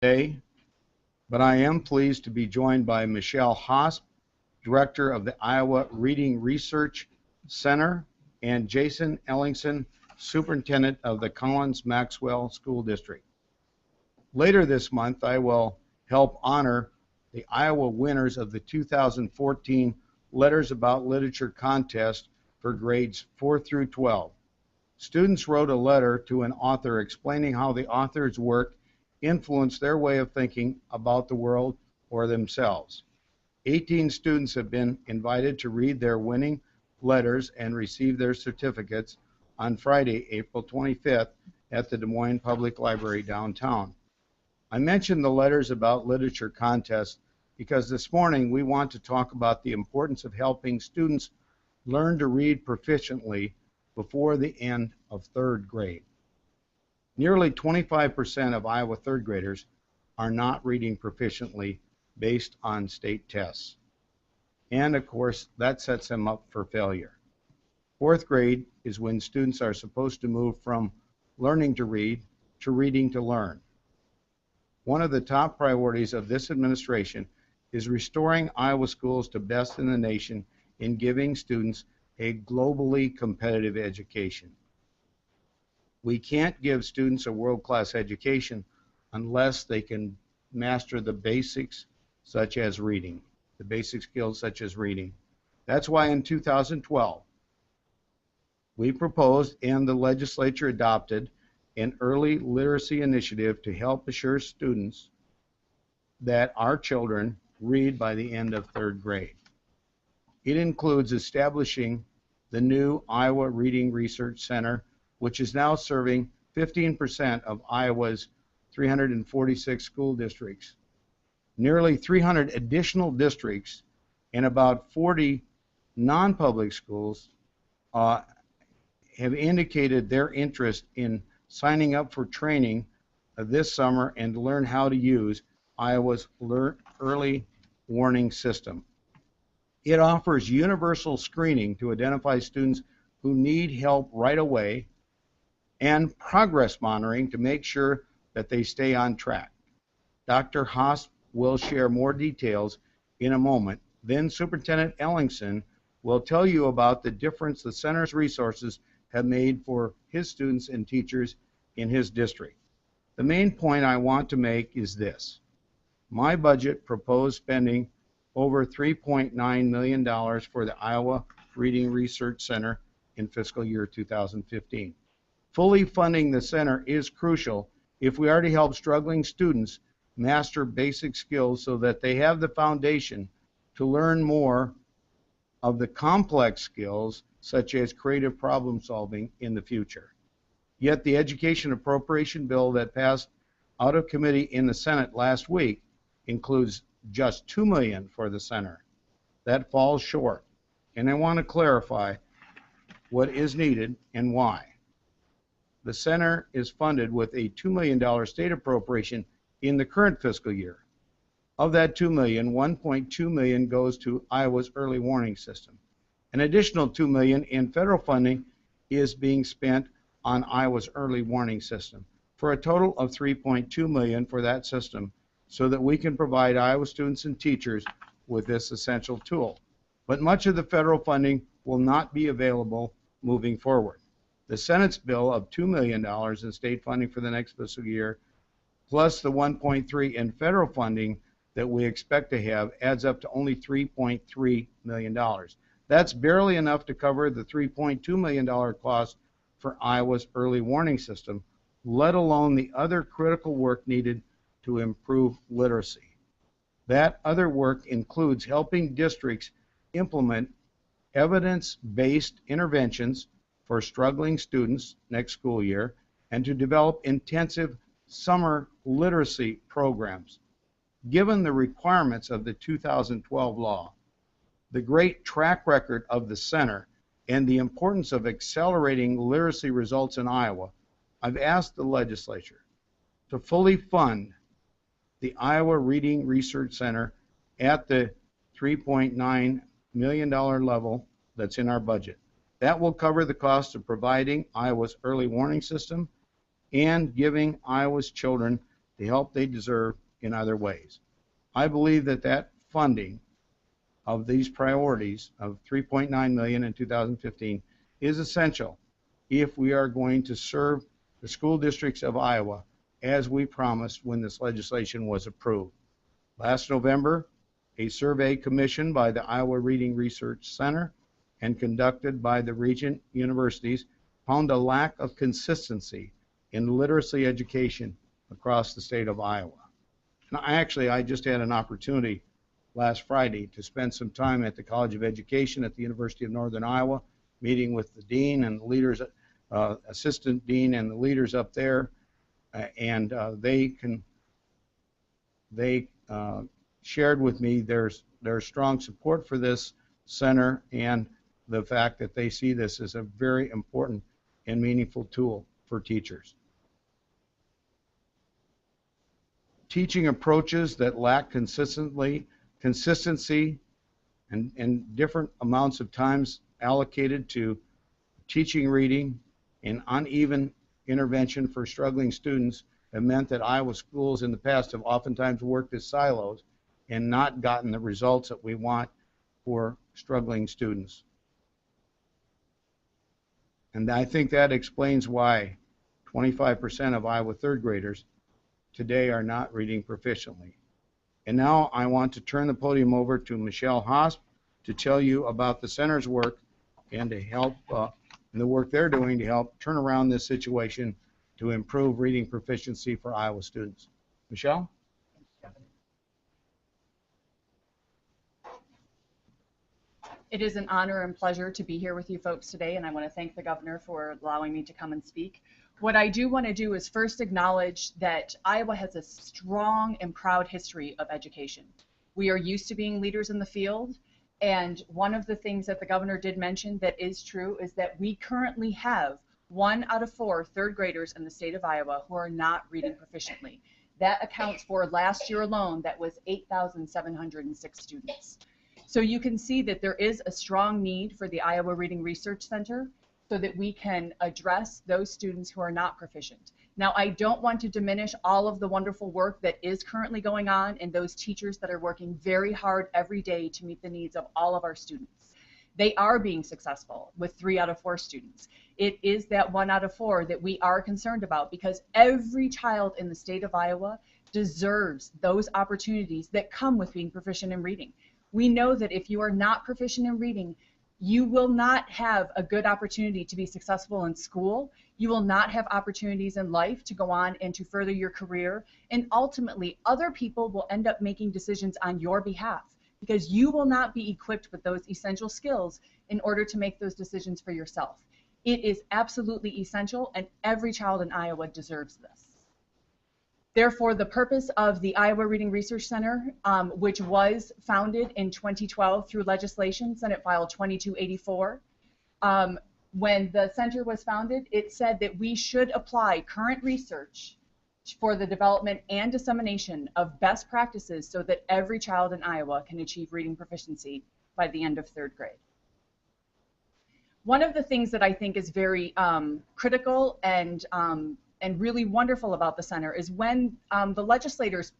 today, but I am pleased to be joined by Michelle Hosp, Director of the Iowa Reading Research Center, and Jason Ellingson, Superintendent of the Collins-Maxwell School District. Later this month, I will help honor the Iowa winners of the 2014 Letters About Literature contest for grades 4 through 12. Students wrote a letter to an author explaining how the author's work influenced their way of thinking about the world or themselves. 18 students have been invited to read their winning letters and receive their certificates on Friday, April 25th at the Des Moines Public Library downtown. I mentioned the Letters About Literature contest because this morning we want to talk about the importance of helping students learn to read proficiently before the end of third grade. Nearly 25% of Iowa third graders are not reading proficiently based on state tests. And of course, that sets them up for failure. Fourth grade is when students are supposed to move from learning to read to reading to learn. One of the top priorities of this administration is restoring Iowa schools to best in the nation in giving students a globally competitive education. We can't give students a world-class education unless they can master the basics such as reading, the basic skills such as reading. That's why in 2012, we proposed and the legislature adopted an early literacy initiative to help assure students that our children read by the end of third grade. It includes establishing the new Iowa Reading Research Center, which is now serving 15% of Iowa's 346 school districts. Nearly 300 additional districts and about 40 non-public schools have indicated their interest in signing up for training this summer and to learn how to use Iowa's early warning system. It offers universal screening to identify students who need help right away and progress monitoring to make sure that they stay on track. Dr. Haas will share more details in a moment. Then Superintendent Ellingson will tell you about the difference the center's resources have made for his students and teachers in his district. The main point I want to make is this. My budget proposed spending over $3.9 million for the Iowa Reading Research Center in fiscal year 2015. Fully funding the center is crucial if we are to help struggling students master basic skills so that they have the foundation to learn more of the complex skills such as creative problem solving in the future. Yet the education appropriation bill that passed out of committee in the Senate last week includes just $2 million for the center. That falls short, and I want to clarify what is needed and why. The center is funded with a $2 million state appropriation in the current fiscal year. Of that $2 million, $1.2 million goes to Iowa's early warning system. An additional $2 million in federal funding is being spent on Iowa's early warning system, for a total of $3.2 million for that system, so that we can provide Iowa students and teachers with this essential tool. But much of the federal funding will not be available moving forward. The Senate's bill of $2 million in state funding for the next fiscal year, plus the $1.3 in federal funding that we expect to have, adds up to only $3.3 million. That's barely enough to cover the $3.2 million cost for Iowa's early warning system, let alone the other critical work needed to improve literacy. That other work includes helping districts implement evidence-based interventions for struggling students next school year and to develop intensive summer literacy programs. Given the requirements of the 2012 law, the great track record of the center, and the importance of accelerating literacy results in Iowa, I've asked the legislature to fully fund the Iowa Reading Research Center at the $3.9 million level that's in our budget. That will cover the cost of providing Iowa's early warning system and giving Iowa's children the help they deserve in other ways. I believe that funding of these priorities of $3.9 million in 2015 is essential if we are going to serve the school districts of Iowa as we promised when this legislation was approved. Last November, a survey commissioned by the Iowa Reading Research Center and conducted by the Regent Universities found a lack of consistency in literacy education across the state of Iowa. And I just had an opportunity last Friday to spend some time at the College of Education at the University of Northern Iowa, meeting with the dean and the leaders, assistant dean and the leaders up there, and they shared with me their strong support for this center and the fact that they see this as a very important and meaningful tool for teachers. Teaching approaches that lack consistency and different amounts of times allocated to teaching reading and uneven intervention for struggling students have meant that Iowa schools in the past have oftentimes worked as silos and not gotten the results that we want for struggling students. And I think that explains why 25% of Iowa third graders today are not reading proficiently. And now I want to turn the podium over to Michelle Hosp to tell you about the center's work and to help the work they're doing to help turn around this situation to improve reading proficiency for Iowa students. Michelle? It is an honor and pleasure to be here with you folks today, and I want to thank the governor for allowing me to come and speak. What I do want to do is first acknowledge that Iowa has a strong and proud history of education. We are used to being leaders in the field, and one of the things that the governor did mention that is true is that we currently have 1 out of 4 third graders in the state of Iowa who are not reading proficiently. That accounts for last year alone, that was 8,706 students. So you can see that there is a strong need for the Iowa Reading Research Center so that we can address those students who are not proficient. Now, I don't want to diminish all of the wonderful work that is currently going on and those teachers that are working very hard every day to meet the needs of all of our students. They are being successful with 3 out of 4 students. It is that 1 out of 4 that we are concerned about, because every child in the state of Iowa deserves those opportunities that come with being proficient in reading. We know that if you are not proficient in reading, you will not have a good opportunity to be successful in school. You will not have opportunities in life to go on and to further your career. And ultimately, other people will end up making decisions on your behalf because you will not be equipped with those essential skills in order to make those decisions for yourself. It is absolutely essential, and every child in Iowa deserves this. Therefore, the purpose of the Iowa Reading Research Center, which was founded in 2012 through legislation, Senate File 2284, when the center was founded, it said that we should apply current research for the development and dissemination of best practices so that every child in Iowa can achieve reading proficiency by the end of 3rd grade. One of the things that I think is very critical and really wonderful about the center is when the legislators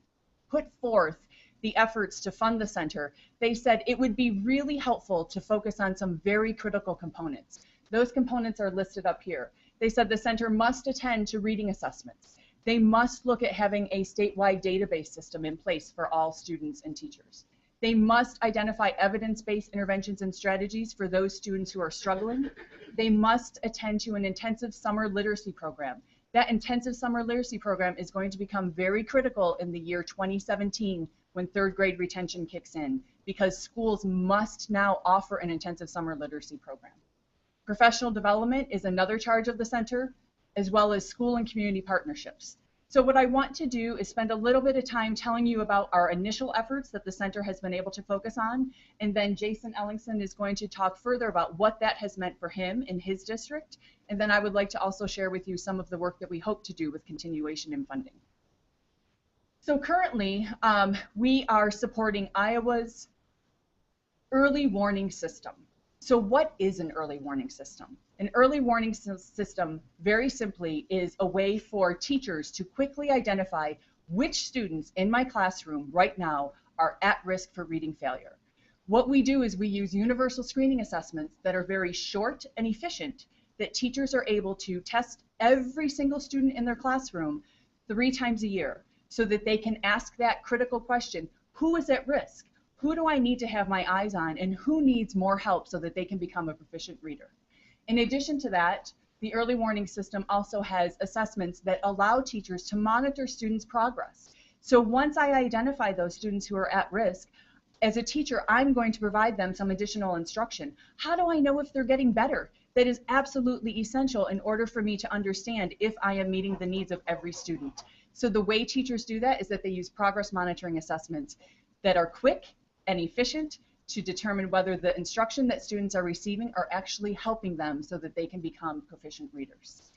put forth the efforts to fund the center, they said it would be really helpful to focus on some very critical components. Those components are listed up here. They said the center must attend to reading assessments. They must look at having a statewide database system in place for all students and teachers. They must identify evidence-based interventions and strategies for those students who are struggling. They must attend to an intensive summer literacy program. That intensive summer literacy program is going to become very critical in the year 2017 when 3rd grade retention kicks in, because schools must now offer an intensive summer literacy program. Professional development is another charge of the center, as well as school and community partnerships. So what I want to do is spend a little bit of time telling you about our initial efforts that the center has been able to focus on, and then Jason Ellingson is going to talk further about what that has meant for him in his district, and then I would like to also share with you some of the work that we hope to do with continuation in funding. So currently, we are supporting Iowa's early warning system. So what is an early warning system? An early warning system, very simply, is a way for teachers to quickly identify which students in my classroom right now are at risk for reading failure. What we do is we use universal screening assessments that are very short and efficient, that teachers are able to test every single student in their classroom 3 times a year, so that they can ask that critical question: who is at risk? Who do I need to have my eyes on, and who needs more help so that they can become a proficient reader? In addition to that, the early warning system also has assessments that allow teachers to monitor students' progress. So once I identify those students who are at risk, as a teacher, I'm going to provide them some additional instruction. How do I know if they're getting better? That is absolutely essential in order for me to understand if I am meeting the needs of every student. So the way teachers do that is that they use progress monitoring assessments that are quick and efficient to determine whether the instruction that students are receiving are actually helping them so that they can become proficient readers.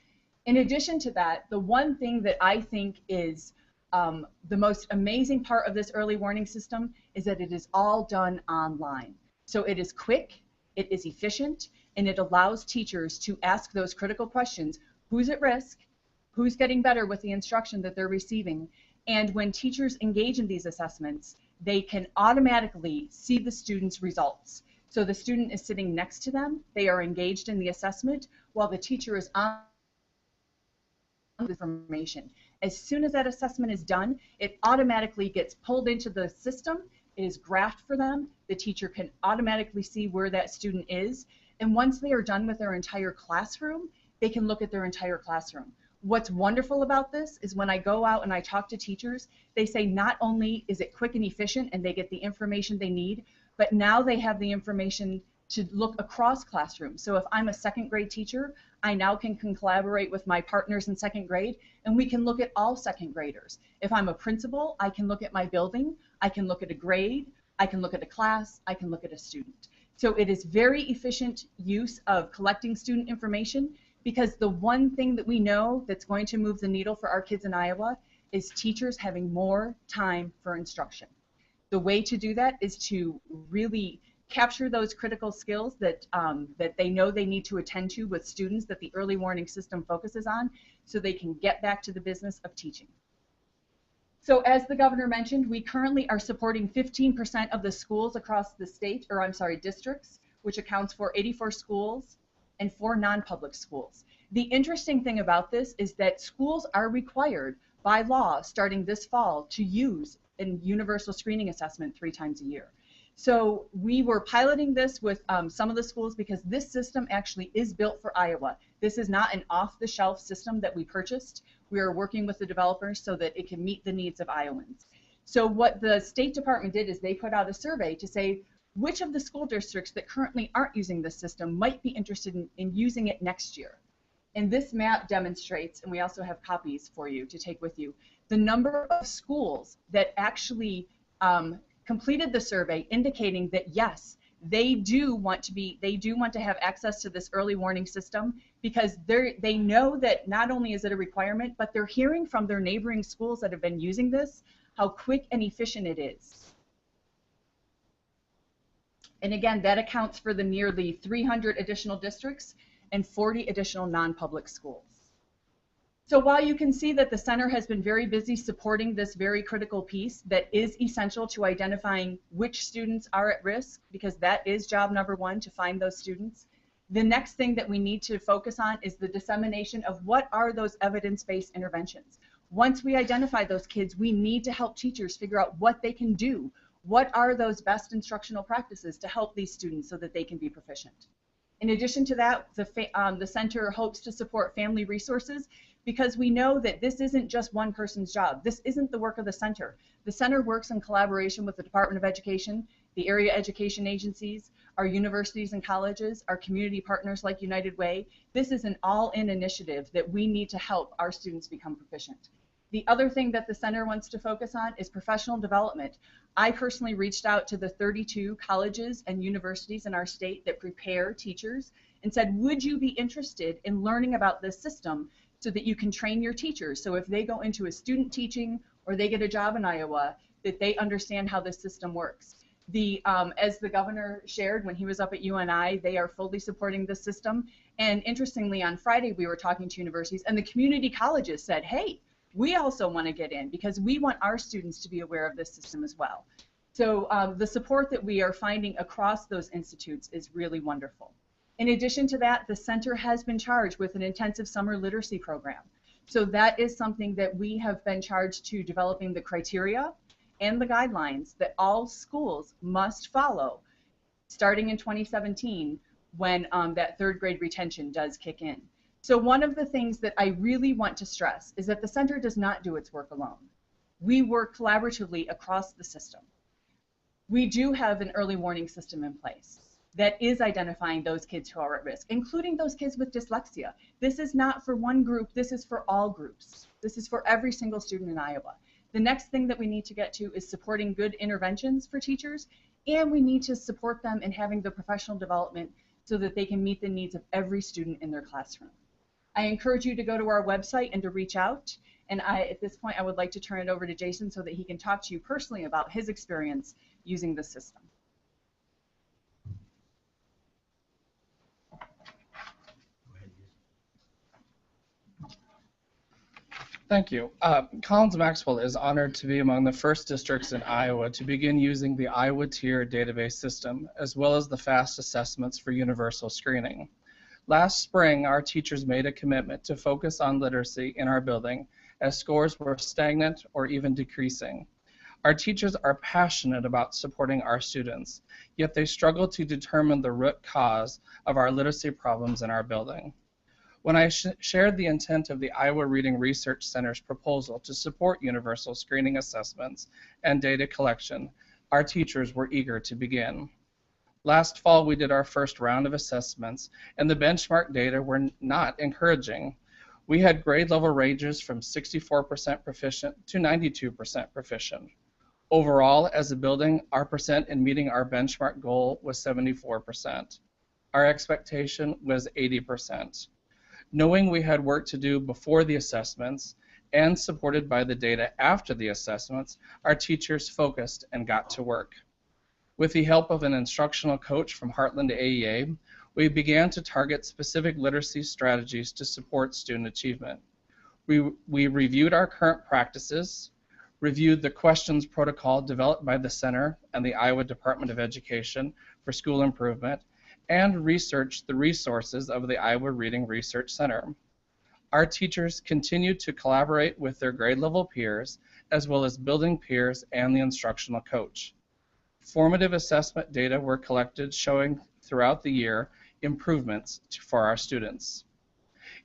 In addition to that, the one thing that I think is the most amazing part of this early warning system is that it is all done online. So it is quick, it is efficient, and it allows teachers to ask those critical questions: who's at risk, who's getting better with the instruction that they're receiving. And when teachers engage in these assessments, they can automatically see the student's results. So the student is sitting next to them, they are engaged in the assessment, while the teacher is on information. As soon as that assessment is done, it automatically gets pulled into the system, it is graphed for them, the teacher can automatically see where that student is, and once they are done with their entire classroom, they can look at their entire classroom. What's wonderful about this is when I go out and I talk to teachers, they say not only is it quick and efficient and they get the information they need, but now they have the information to look across classrooms. So if I'm a second grade teacher, I now can collaborate with my partners in second grade, and we can look at all second graders. If I'm a principal, I can look at my building, I can look at a grade, I can look at a class, I can look at a student. So it is very efficient use of collecting student information, because the one thing that we know that's going to move the needle for our kids in Iowa is teachers having more time for instruction. The way to do that is to really capture those critical skills that, that they know they need to attend to with students that the early warning system focuses on, so they can get back to the business of teaching. So as the governor mentioned, we currently are supporting 15% of the schools across the state, or I'm sorry, districts, which accounts for 84 schools and 4 non-public schools. The interesting thing about this is that schools are required by law starting this fall to use a universal screening assessment 3 times a year. So we were piloting this with some of the schools because this system actually is built for Iowa. This is not an off-the-shelf system that we purchased. We are working with the developers so that it can meet the needs of Iowans. So what the State Department did is they put out a survey to say which of the school districts that currently aren't using this system might be interested in using it next year. And this map demonstrates, and we also have copies for you to take with you, the number of schools that actually completed the survey, indicating that yes, they do want to have access to this early warning system, because they know that not only is it a requirement, but they're hearing from their neighboring schools that have been using this how quick and efficient it is. And again, that accounts for the nearly 300 additional districts and 40 additional non-public schools. So while you can see that the center has been very busy supporting this very critical piece that is essential to identifying which students are at risk, because that is job number 1, to find those students, the next thing that we need to focus on is the dissemination of what are those evidence-based interventions. Once we identify those kids, we need to help teachers figure out what they can do. What are those best instructional practices to help these students so that they can be proficient? In addition to that, the center hopes to support family resources, because we know that this isn't just one person's job. This isn't the work of the center. The center works in collaboration with the Department of Education, the area education agencies, our universities and colleges, our community partners like United Way. This is an all-in initiative that we need to help our students become proficient. The other thing that the center wants to focus on is professional development. I personally reached out to the 32 colleges and universities in our state that prepare teachers and said, would you be interested in learning about this system so that you can train your teachers? So if they go into a student teaching or they get a job in Iowa, that they understand how this system works. As the governor shared when he was up at UNI, they are fully supporting this system. And interestingly, on Friday, we were talking to universities, and the community colleges said, hey, we also want to get in because we want our students to be aware of this system as well. So the support that we are finding across those institutes is really wonderful. In addition to that, the center has been charged with an intensive summer literacy program. So that is something that we have been charged to developing the criteria and the guidelines that all schools must follow starting in 2017 when that third grade retention does kick in. So one of the things that I really want to stress is that the center does not do its work alone. We work collaboratively across the system. We do have an early warning system in place that is identifying those kids who are at risk, including those kids with dyslexia. This is not for one group, this is for all groups. This is for every single student in Iowa. The next thing that we need to get to is supporting good interventions for teachers, and we need to support them in having the professional development so that they can meet the needs of every student in their classroom. I encourage you to go to our website and to reach out. And at this point, I would like to turn it over to Jason so that he can talk to you personally about his experience using the system. Thank you. Collins-Maxwell is honored to be among the first districts in Iowa to begin using the Iowa Tier database system, as well as the FAST assessments for universal screening. Last spring, our teachers made a commitment to focus on literacy in our building as scores were stagnant or even decreasing. Our teachers are passionate about supporting our students, yet they struggle to determine the root cause of our literacy problems in our building. When I shared the intent of the Iowa Reading Research Center's proposal to support universal screening assessments and data collection, our teachers were eager to begin. Last fall, we did our first round of assessments, and the benchmark data were not encouraging. We had grade level ranges from 64% proficient to 92% proficient. Overall, as a building, our percent in meeting our benchmark goal was 74%. Our expectation was 80%. Knowing we had work to do before the assessments and supported by the data after the assessments, our teachers focused and got to work. With the help of an instructional coach from Heartland AEA, we began to target specific literacy strategies to support student achievement. We reviewed our current practices, reviewed the questions protocol developed by the Center and the Iowa Department of Education for school improvement, and researched the resources of the Iowa Reading Research Center. Our teachers continued to collaborate with their grade level peers, as well as building peers and the instructional coach. Formative assessment data were collected showing throughout the year improvements for our students.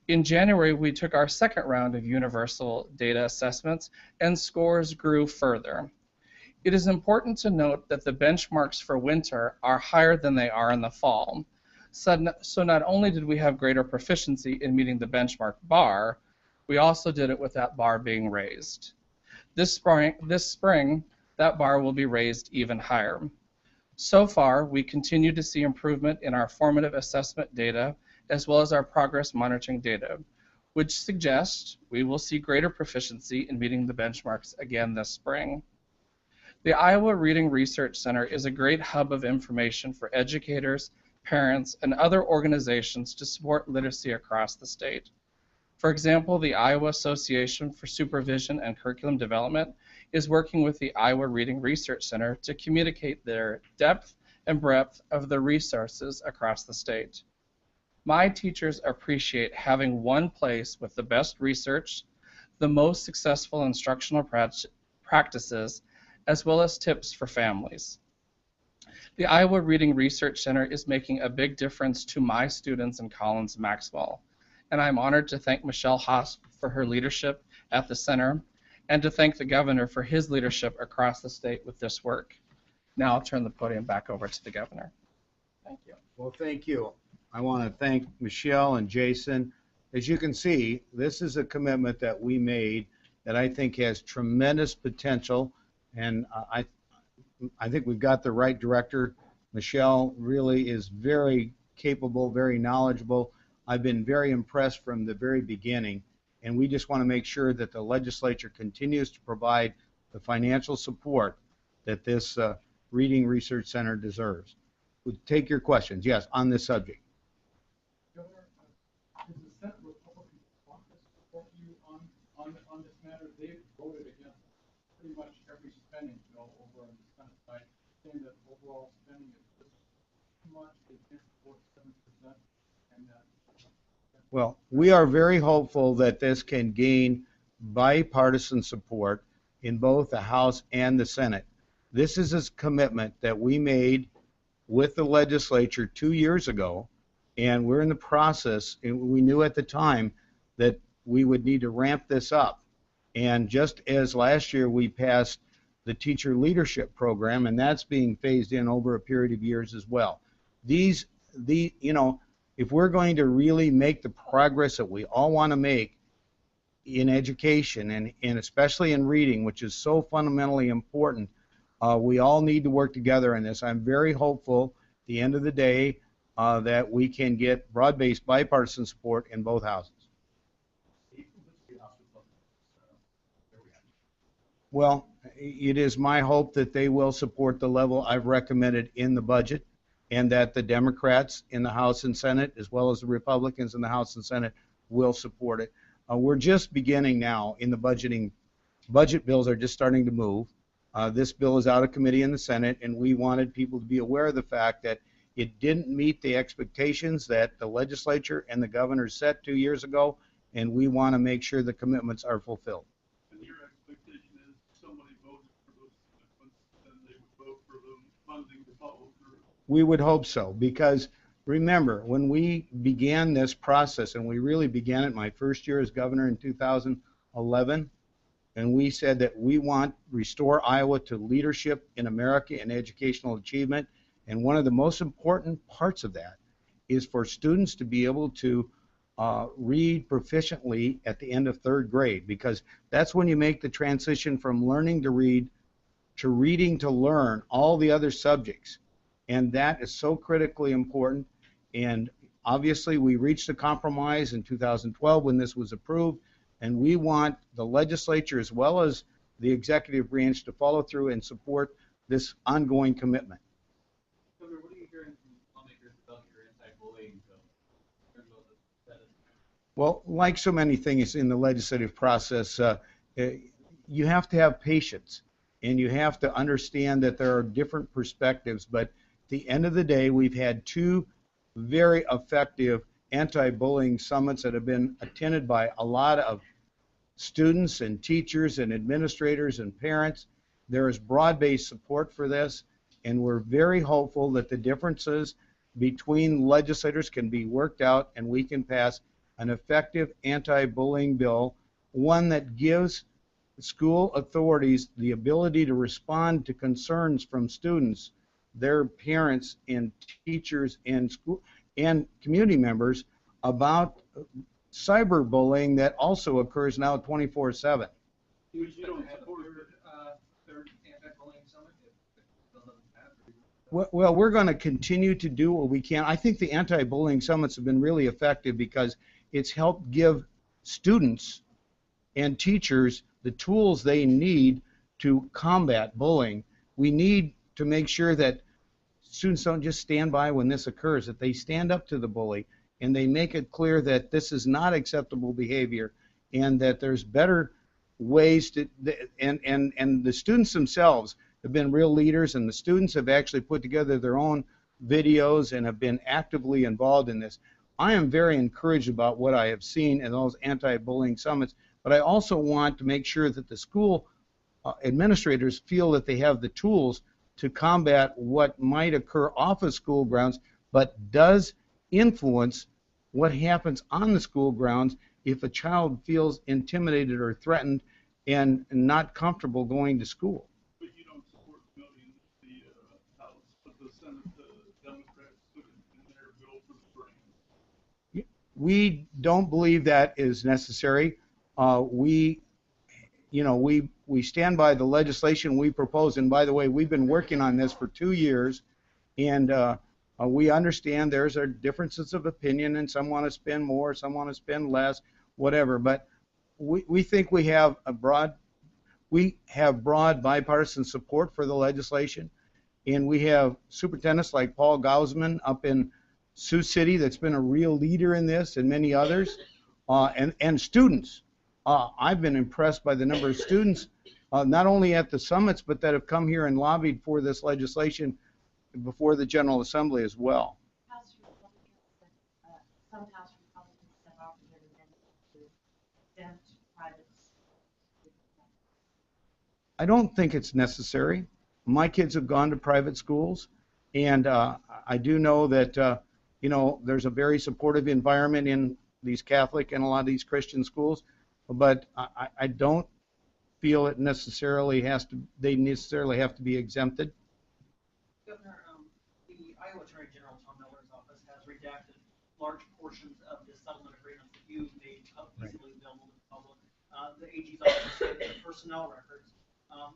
In January, we took our second round of universal data assessments and scores grew further. It is important to note that the benchmarks for winter are higher than they are in the fall. So not only did we have greater proficiency in meeting the benchmark bar, we also did it with that bar being raised. This spring, that bar will be raised even higher. So far, we continue to see improvement in our formative assessment data as well as our progress monitoring data, which suggests we will see greater proficiency in meeting the benchmarks again this spring. The Iowa Reading Research Center is a great hub of information for educators, parents, and other organizations to support literacy across the state. For example, the Iowa Association for Supervision and Curriculum Development is working with the Iowa Reading Research Center to communicate their depth and breadth of the resources across the state. My teachers appreciate having one place with the best research, the most successful instructional practices, as well as tips for families. The Iowa Reading Research Center is making a big difference to my students in Collins-Maxwell, and I'm honored to thank Michelle Haas for her leadership at the center and to thank the governor for his leadership across the state with this work. Now I'll turn the podium back over to the governor. Thank you. Well, thank you. I want to thank Michelle and Jason. As you can see, this is a commitment that we made that I think has tremendous potential, and I think we've got the right director. Michelle really is very capable, very knowledgeable. I've been very impressed from the very beginning, and we just want to make sure that the legislature continues to provide the financial support that this Reading Research Center deserves. We'll take your questions, yes, on this subject. Governor, does the Senate Republican caucus support you on this matter pretty much every spending bill over on the Senate side, saying that overall spending is just too much, they can't support 7%, and that. Well, we are very hopeful that this can gain bipartisan support in both the House and the Senate. This is a commitment that we made with the legislature 2 years ago, and we're in the process, and we knew at the time that we would need to ramp this up. And just as last year we passed the teacher leadership program, and that's being phased in over a period of years as well. If we're going to really make the progress that we all want to make in education and especially in reading, which is so fundamentally important, we all need to work together in this. I'm very hopeful at the end of the day that we can get broad-based bipartisan support in both houses. Well, it is my hope that they will support the level I've recommended in the budget, and that the Democrats in the House and Senate, as well as the Republicans in the House and Senate, will support it. We're just beginning now in the budgeting. Budget bills are just starting to move. This bill is out of committee in the Senate, and we wanted people to be aware of the fact that it didn't meet the expectations that the legislature and the governor set 2 years ago, and we want to make sure the commitments are fulfilled. And your expectation is somebody voted for those commitments, then they would vote for the funding to follow through. We would hope so, because remember, when we began this process, and we really began it my first year as governor in 2011, and we said that we want to restore Iowa to leadership in America in educational achievement, and one of the most important parts of that is for students to be able to read proficiently at the end of third grade, because that's when you make the transition from learning to read to reading to learn all the other subjects. And that is so critically important. And obviously we reached a compromise in 2012 when this was approved, and we want the legislature as well as the executive branch to follow through and support this ongoing commitment. Governor, what are you hearing from lawmakers about your anti-bullying bill? Well, like so many things in the legislative process, you have to have patience, and you have to understand that there are different perspectives. But at the end of the day, we've had two very effective anti-bullying summits that have been attended by a lot of students and teachers and administrators and parents. There is broad-based support for this, and we're very hopeful that the differences between legislators can be worked out and we can pass an effective anti-bullying bill, one that gives school authorities the ability to respond to concerns from students, their parents and teachers and school and community members about cyberbullying that also occurs now 24/7. You don't support third anti-bullying summit? Well, we're going to continue to do what we can. I think the anti-bullying summits have been really effective because it's helped give students and teachers the tools they need to combat bullying. We need to make sure that students don't just stand by when this occurs, that they stand up to the bully and they make it clear that this is not acceptable behavior and that there's better ways to, and the students themselves have been real leaders, and the students have actually put together their own videos and have been actively involved in this. I am very encouraged about what I have seen in those anti-bullying summits, but I also want to make sure that the school administrators feel that they have the tools to combat what might occur off of school grounds, but does influence what happens on the school grounds if a child feels intimidated or threatened and not comfortable going to school. But you don't support building the House, but the Senate, the Democrats put in their bill for spring. We don't believe that is necessary. We stand by the legislation we propose, and by the way, we've been working on this for 2 years, and we understand there's differences of opinion, and some want to spend more, some want to spend less, whatever, but we think we have broad bipartisan support for the legislation, and we have superintendents like Paul Gausman up in Sioux City that's been a real leader in this, and many others, and students. I've been impressed by the number of students not only at the summits, but that have come here and lobbied for this legislation before the General Assembly as well. House Republicans, some House Republicans have offered an amendment to exempt private schools. I don't think it's necessary. My kids have gone to private schools, and I do know that you know, there's a very supportive environment in these Catholic and a lot of these Christian schools, but I don't feel it necessarily they necessarily have to be exempted. Governor, the Iowa Attorney General Tom Miller's office has redacted large portions of the settlement agreement that you made easily available to the public. The AG's office said the personnel records.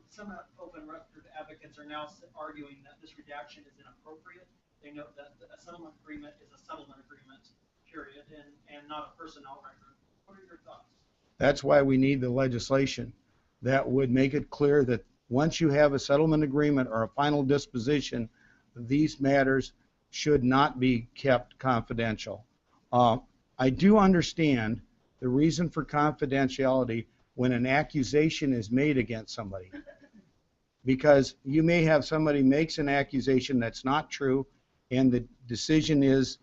Some open record advocates are now arguing that this redaction is inappropriate. They note that a settlement agreement is a settlement agreement, period, and not a personnel record. What are your thoughts? That's why we need the legislation that would make it clear that once you have a settlement agreement or a final disposition, these matters should not be kept confidential. I do understand the reason for confidentiality when an accusation is made against somebody, because you may have somebody makes an accusation that's not true, and the decision is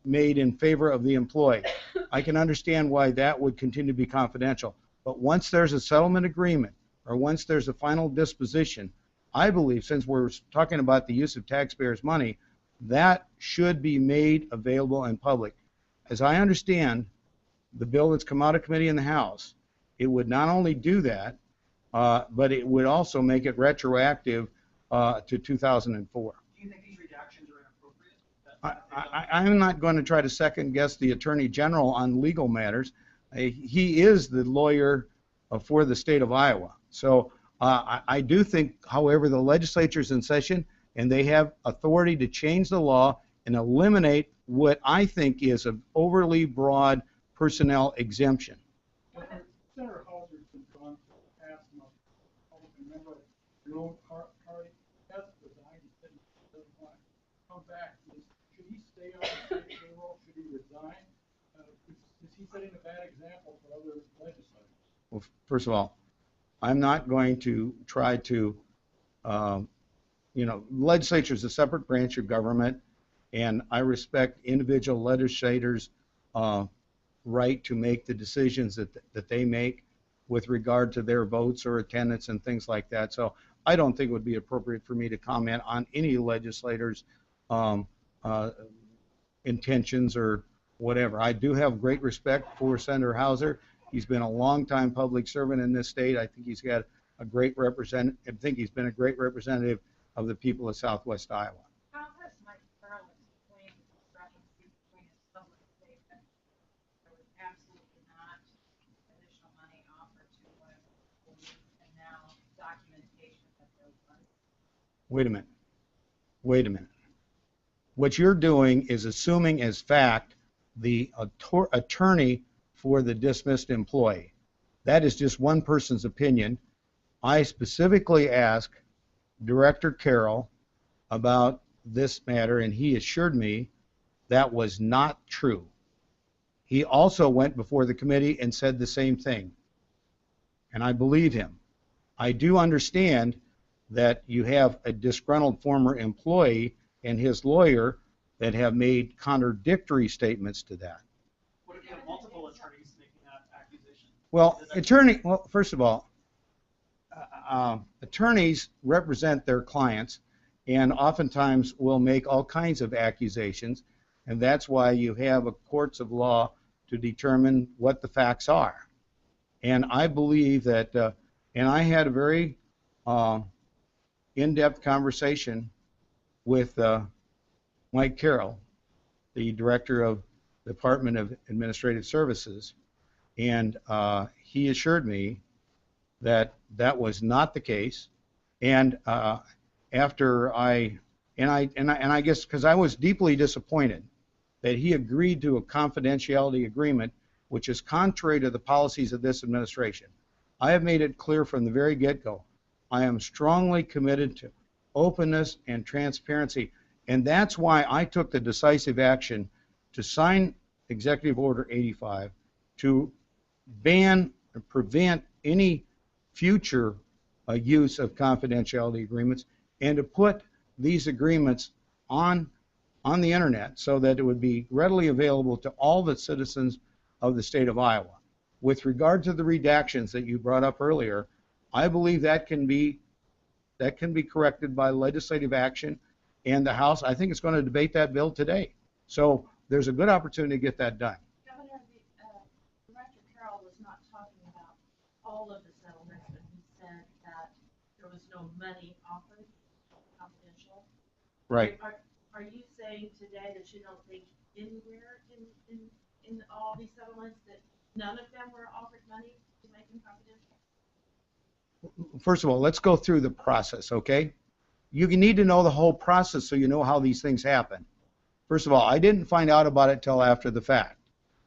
made in favor of the employee. I can understand why that would continue to be confidential. But once there's a settlement agreement or once there's a final disposition, I believe, since we're talking about the use of taxpayers' money, that should be made available in public. As I understand the bill that's come out of committee in the House, it would not only do that, but it would also make it retroactive to 2004. Do you think these redactions are inappropriate? I'm not going to try to second guess the Attorney General on legal matters. He is the lawyer for the state of Iowa. So I do think, however, the legislature's in session and they have authority to change the law and eliminate what I think is an overly broad personnel exemption. Senator Hauser's been gone for the past month. Remember, your own party has resigned. He said he doesn't want to come back. Should he stay on the state payroll? Should he resign? Is he setting a bad example for other legislators? Well, first of all, I'm not going to try to, you know, legislature is a separate branch of government, and I respect individual legislators' right to make the decisions that they make with regard to their votes or attendance and things like that. So I don't think it would be appropriate for me to comment on any legislators' intentions or whatever. I do have great respect for Senator Hauser. He's been a long-time public servant in this state. I think he's got a great I think he's been a great representative of the people of Southwest Iowa. How has Mike Carroll explained the discrepancy between his public statement? There was absolutely not additional money offered to one of the employees, and now documentation that there was. Wait a minute. Wait a minute. What you're doing is assuming as fact the attorney for the dismissed employee. That is just one person's opinion. I specifically asked Director Carroll about this matter, and he assured me that was not true. He also went before the committee and said the same thing, and I believe him. I do understand that you have a disgruntled former employee and his lawyer that have made contradictory statements to that. What if you have multiple attorneys making that accusation? Well, first of all, attorneys represent their clients and oftentimes will make all kinds of accusations, and that's why you have a courts of law to determine what the facts are. And I believe that, and I had a very in-depth conversation with Mike Carroll, the director of the Department of Administrative Services, and he assured me that that was not the case. And after I guess because I was deeply disappointed that he agreed to a confidentiality agreement, which is contrary to the policies of this administration. I have made it clear from the very get-go, I am strongly committed to openness and transparency, and that's why I took the decisive action to sign Executive Order 85 to ban and prevent any future use of confidentiality agreements, and to put these agreements on the internet so that it would be readily available to all the citizens of the state of Iowa. With regard to the redactions that you brought up earlier, I believe that can be corrected by legislative action, and the House, I think, is going to debate that bill today. So there's a good opportunity to get that done. Governor, Director Carroll was not talking about all of the settlements, but he said that there was no money offered, confidential. Right. Are you saying today that you don't think anywhere in all these settlements that none of them were offered money to make them confidential? First of all, let's go through the process, okay? You need to know the whole process so you know how these things happen. First of all, I didn't find out about it till after the fact.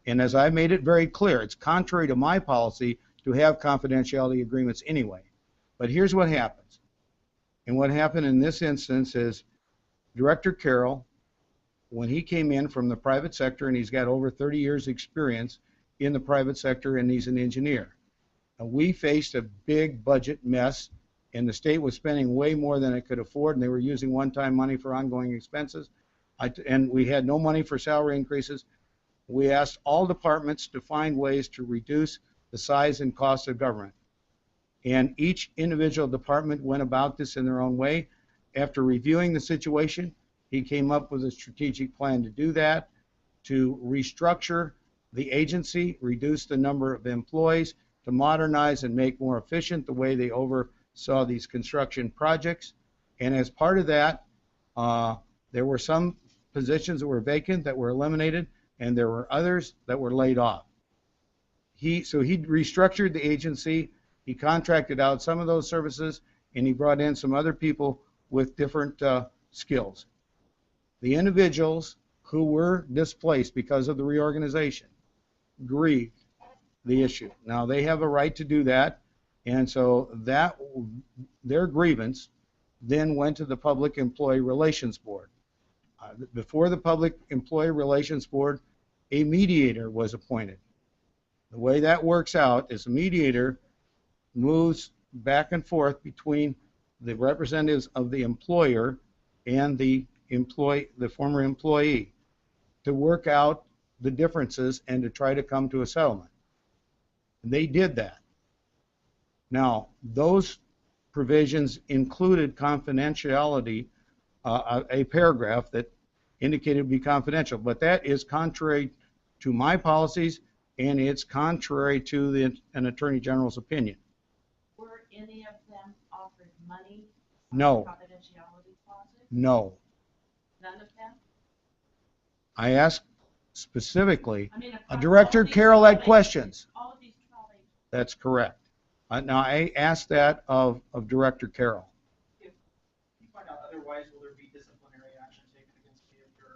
And as I made it very clear, it's contrary to my policy to have confidentiality agreements anyway. But here's what happens. And what happened in this instance is Director Carroll, when he came in from the private sector, and he's got over 30 years experience in the private sector, and he's an engineer. And we faced a big budget mess, and the state was spending way more than it could afford, and they were using one-time money for ongoing expenses. And we had no money for salary increases. We asked all departments to find ways to reduce the size and cost of government. And each individual department went about this in their own way. After reviewing the situation, he came up with a strategic plan to do that, to restructure the agency, reduce the number of employees, to modernize and make more efficient the way they oversaw these construction projects. And as part of that, there were some positions that were vacant that were eliminated, and there were others that were laid off. So he restructured the agency, he contracted out some of those services, and he brought in some other people with different skills. The individuals who were displaced because of the reorganization grieved the issue. Now, they have a right to do that, and so their grievance then went to the Public Employee Relations Board. Before the Public Employee Relations Board, a mediator was appointed. The way that works out is a mediator moves back and forth between the representatives of the employer and the former employee to work out the differences and to try to come to a settlement. They did that. Now, those provisions included confidentiality, a paragraph that indicated it would be confidential, but that is contrary to my policies, and it's contrary to an Attorney General's opinion. Were any of them offered money? No. Confidentiality clauses? No. None of them? I asked specifically, I mean, Director Carroll had questions. All of these 12 agents. That's correct. Now, I asked that of Director Carroll. If you find out otherwise, will there be disciplinary action taken against you if you're,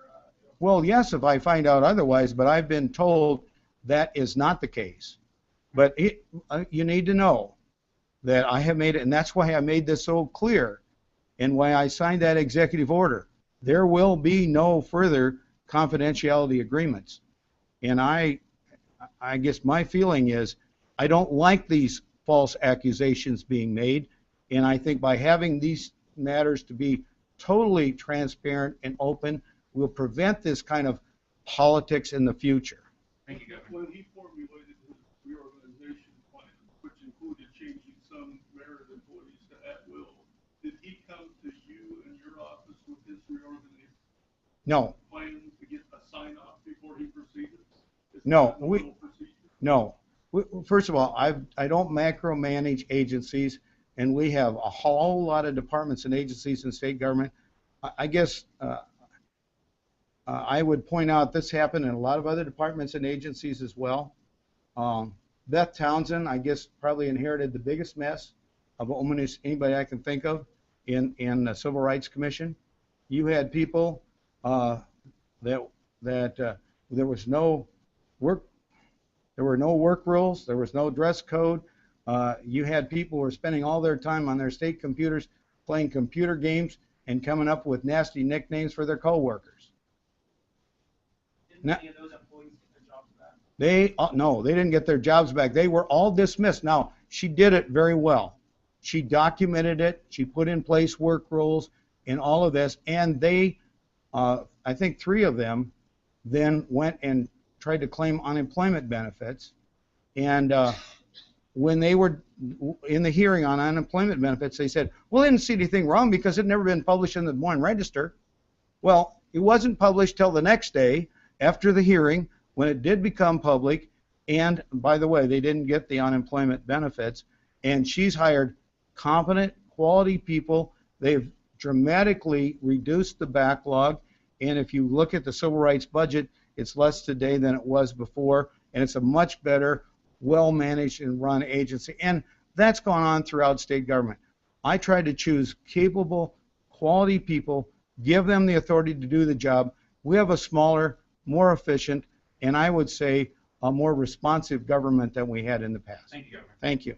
Well, yes, if I find out otherwise, but I've been told that is not the case. But you need to know that I have made it, and that's why I made this so clear, and why I signed that executive order. There will be no further confidentiality agreements. And I guess my feeling is I don't like these false accusations being made, and I think by having these matters to be totally transparent and open will prevent this kind of politics in the future. Thank you, Governor. When he formulated his reorganization plan, which included changing some merit employees to at-will, did he come to you and your office with his reorganization No, plan to get a sign-off before he proceeded? Is No, that a we- normal procedure? no. First of all, I don't macromanage agencies, and we have a whole lot of departments and agencies in state government. I guess I would point out this happened in a lot of other departments and agencies as well. Beth Townsend, I guess, probably inherited the biggest mess of almost anybody I can think of in the Civil Rights Commission. You had people that there was no work. There were no work rules. There was no dress code. You had people who were spending all their time on their state computers playing computer games and coming up with nasty nicknames for their coworkers. didn't No. any of those employees get their jobs back? No, they didn't get their jobs back. They were all dismissed. Now, she did it very well. She documented it. She put in place work rules and all of this. And they, I think 3 of them, then went and tried to claim unemployment benefits. And when they were in the hearing on unemployment benefits, they said, well, they didn't see anything wrong because it had never been published in the Des Moines Register. Well, it wasn't published till the next day after the hearing when it did become public. And by the way, they didn't get the unemployment benefits. And she's hired competent, quality people. They've dramatically reduced the backlog. And if you look at the civil rights budget, it's less today than it was before. And it's a much better, well-managed and run agency. And that's gone on throughout state government. I try to choose capable, quality people, give them the authority to do the job. We have a smaller, more efficient, and I would say a more responsive government than we had in the past. Thank you, Governor. Thank you.